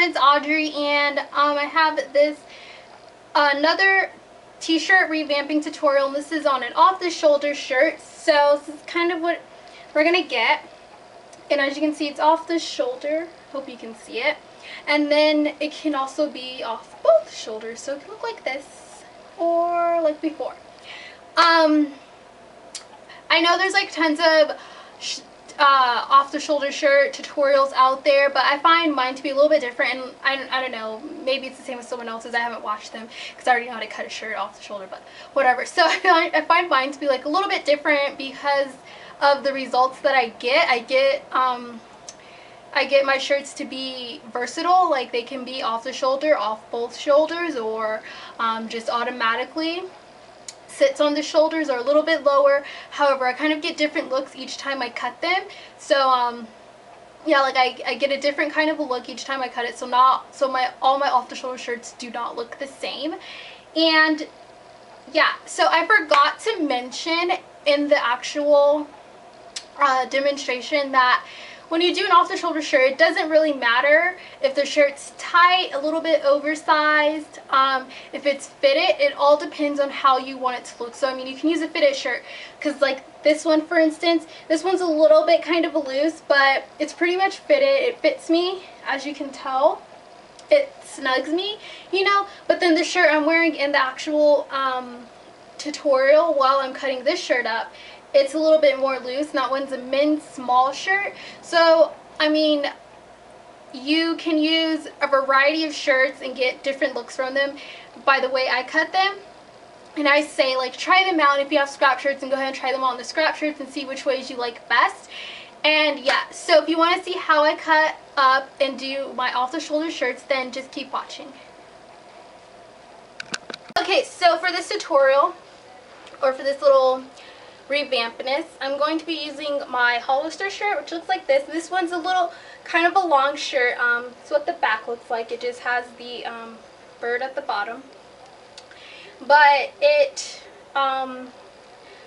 is Audrey, and I have this another t-shirt revamping tutorial, and this is on an off-the-shoulder shirt. So this is kind of what we're gonna get, and as you can see, it's off the shoulder. Hope you can see it. And then it can also be off both shoulders, so it can look like this or like before. I know there's like tons of off the shoulder shirt tutorials out there, but I find mine to be a little bit different, and I don't know, maybe it's the same as someone else's. I haven't watched them because I already know how to cut a shirt off the shoulder, but whatever. So I find mine to be like a little bit different because of the results that I get. I get my shirts to be versatile, like they can be off the shoulder, off both shoulders, or just automatically sits on the shoulders or a little bit lower. However, I kind of get different looks each time I cut them. So yeah, like I get a different kind of a look each time I cut it. So all my off the shoulder shirts do not look the same. And yeah, so I forgot to mention in the actual demonstration that when you do an off-the-shoulder shirt, it doesn't really matter if the shirt's tight, a little bit oversized, if it's fitted. It all depends on how you want it to look. So I mean, you can use a fitted shirt, because like this one, for instance, this one's a little bit kind of loose, but it's pretty much fitted. It fits me, as you can tell. It snugs me, you know. But then the shirt I'm wearing in the actual tutorial while I'm cutting this shirt up, it's a little bit more loose, and that one's a men's small shirt. So I mean, you can use a variety of shirts and get different looks from them by the way I cut them. And I say, like, try them out. If you have scrap shirts, and go ahead and try them on the scrap shirts and see which ways you like best. And yeah, so if you want to see how I cut up and do my off the shoulder shirts, then just keep watching. Okay, so for this tutorial, or for this little revampness, I'm going to be using my Hollister shirt, which looks like this. This one's a little kind of a long shirt. It's what the back looks like. It just has the bird at the bottom, but it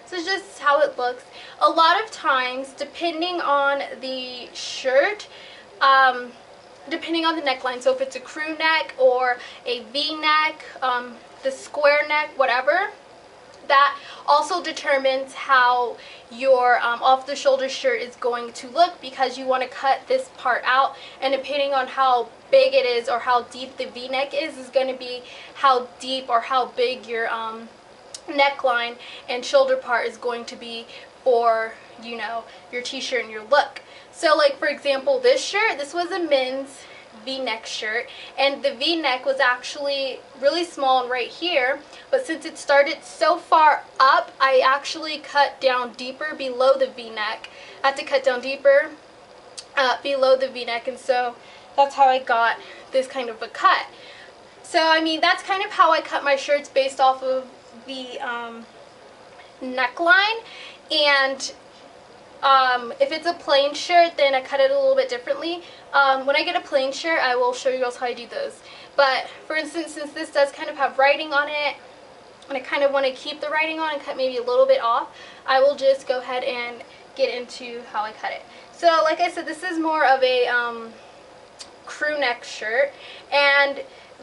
this is just how it looks. A lot of times, depending on the shirt, depending on the neckline, so if it's a crew neck or a V-neck, the square neck, whatever, that also determines how your off-the-shoulder shirt is going to look, because you want to cut this part out, and depending on how big it is or how deep the V-neck is going to be how deep or how big your neckline and shoulder part is going to be for, you know, your t-shirt and your look. So like, for example, this shirt, this was a men's V-neck shirt, and the V-neck was actually really small and right here, but since it started so far up, I actually cut down deeper below the V-neck. I had to cut down deeper below the V-neck, and so that's how I got this kind of a cut. So I mean, that's kind of how I cut my shirts, based off of the neckline. And if it's a plain shirt, then I cut it a little bit differently. When I get a plain shirt, I will show you guys how I do those. But for instance, since this does kind of have writing on it, and I kind of want to keep the writing on and cut maybe a little bit off, I will just go ahead and get into how I cut it. So like I said, this is more of a crew neck shirt, and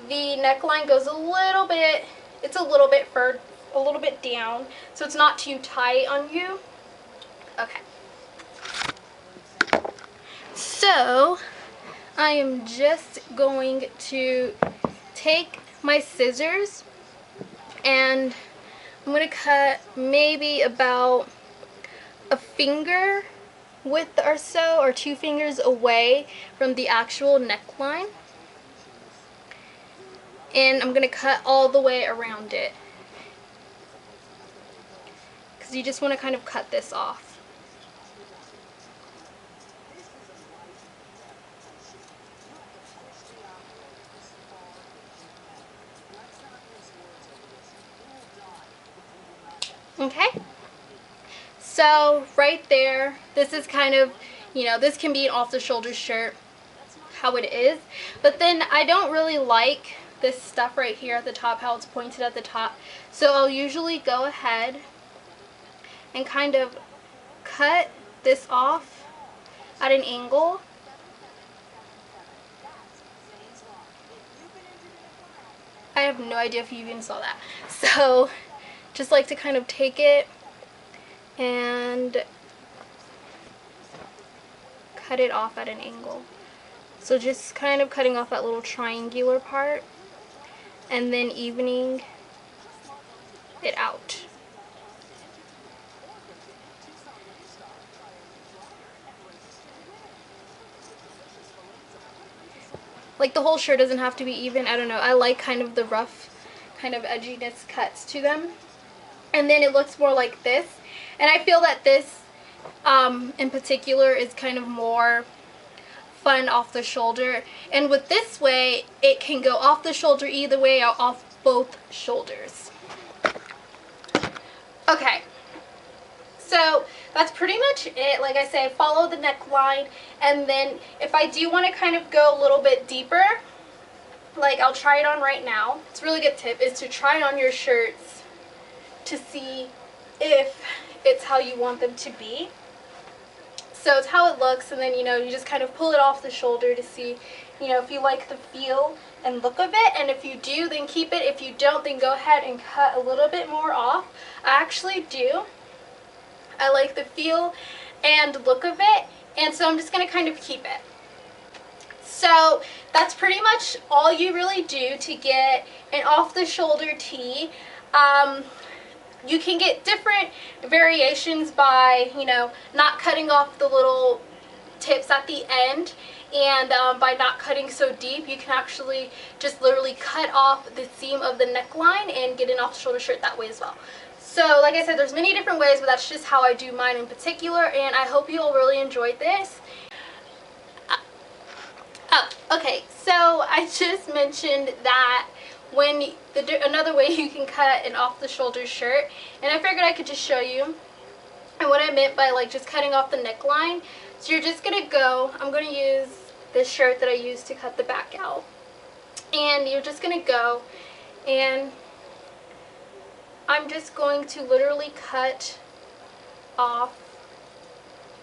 the neckline goes a little bit, it's a little bit down, so it's not too tight on you. Okay. So I am just going to take my scissors, and I'm going to cut maybe about a finger width or so, or 2 fingers away from the actual neckline, and I'm going to cut all the way around it, because you just want to kind of cut this off. Okay, so right there, this is kind of, you know, this can be an off-the-shoulder shirt, how it is. But then I don't really like this stuff right here at the top, how it's pointed at the top. So I'll usually go ahead and kind of cut this off at an angle I have no idea if you even saw that. So just like to kind of take it and cut it off at an angle. So just kind of cutting off that little triangular part and then evening it out. Like the whole shirt doesn't have to be even. I don't know. I like kind of the rough kind of edginess cuts to them. And then it looks more like this. And I feel that this in particular is kind of more fun off the shoulder. And with this way, it can go off the shoulder either way or off both shoulders. Okay. So that's pretty much it. Like I say, follow the neckline, and then if I do want to kind of go a little bit deeper, like I'll try it on right now. It's a really good tip is to try it on your shirts to see if it's how you want them to be. So it's how it looks, and then you just kind of pull it off the shoulder to see if you like the feel and look of it, and if you do, then keep it. If you don't, then go ahead and cut a little bit more off. I actually do. I like the feel and look of it, and so I'm just going to kind of keep it. So that's pretty much all you really do to get an off-the-shoulder tee. You can get different variations by, not cutting off the little tips at the end, and by not cutting so deep, you can actually just literally cut off the seam of the neckline and get an off-the-shoulder shirt that way as well. So, like I said, there's many different ways, but that's just how I do mine in particular, and I hope you all really enjoyed this. Okay, so I just mentioned that another way you can cut an off-the-shoulder shirt, and I figured I could just show you. And what I meant by like just cutting off the neckline, so you're just going to go, I'm going to use this shirt that I used to cut the back out, and you're just going to go and I'm just going to literally cut off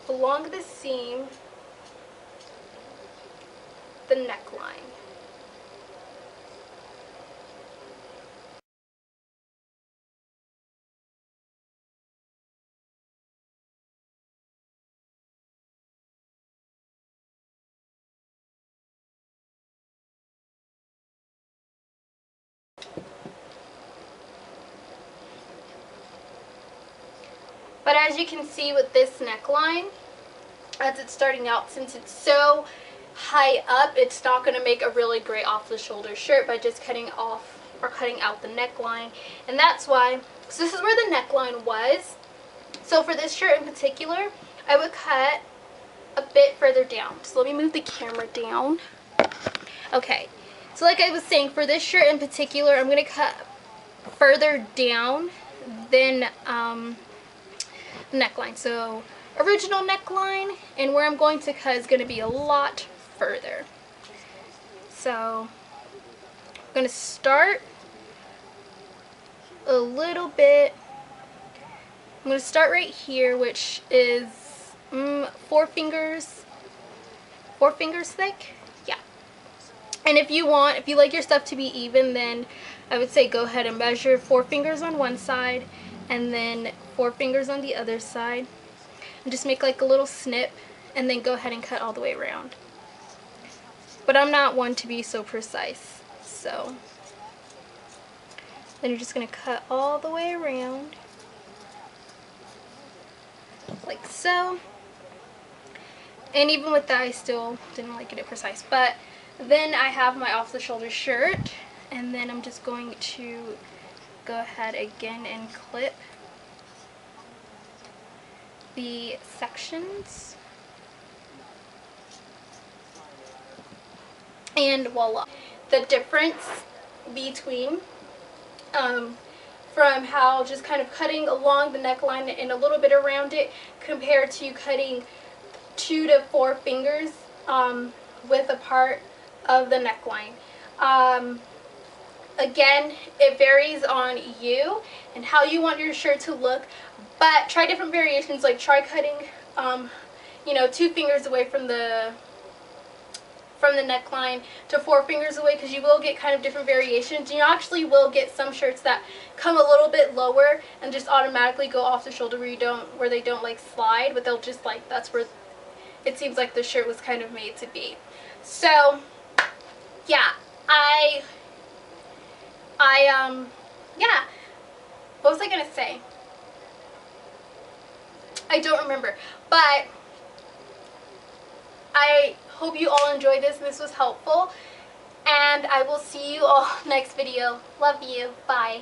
along the seam the neckline. But as you can see with this neckline, as it's starting out, since it's so high up, it's not going to make a really great off-the-shoulder shirt by just cutting off or cutting out the neckline. And that's why, so this is where the neckline was. So for this shirt in particular, I would cut a bit further down. So let me move the camera down. Okay, so like I was saying, for this shirt in particular, I'm going to cut further down than neckline. So original neckline, and where I'm going to cut is going to be a lot further. So I'm going to start a little bit. I'm going to start right here, which is 4 fingers thick. Yeah. And if you like your stuff to be even, then I would say go ahead and measure 4 fingers on one side and then 4 fingers on the other side, and just make like a little snip, and then go ahead and cut all the way around. But I'm not one to be so precise, so then you're just going to cut all the way around like so. And even with that, I still didn't like it precise. But then I have my off-the-shoulder shirt, and then I'm just going to go ahead again and clip the sections, and voila. The difference between from how just kind of cutting along the neckline and a little bit around it compared to cutting 2 to 4 fingers with a part of the neckline. Again, it varies on you and how you want your shirt to look, but try different variations. Like try cutting 2 fingers away from from the neckline to 4 fingers away, because you will get kind of different variations. You actually will get some shirts that come a little bit lower and just automatically go off the shoulder where they don't like slide, but they'll just like, that's where it seems like the shirt was kind of made to be. So yeah, yeah, what was I gonna say? I don't remember, but I hope you all enjoyed this and this was helpful, and I will see you all next video. Love you. Bye.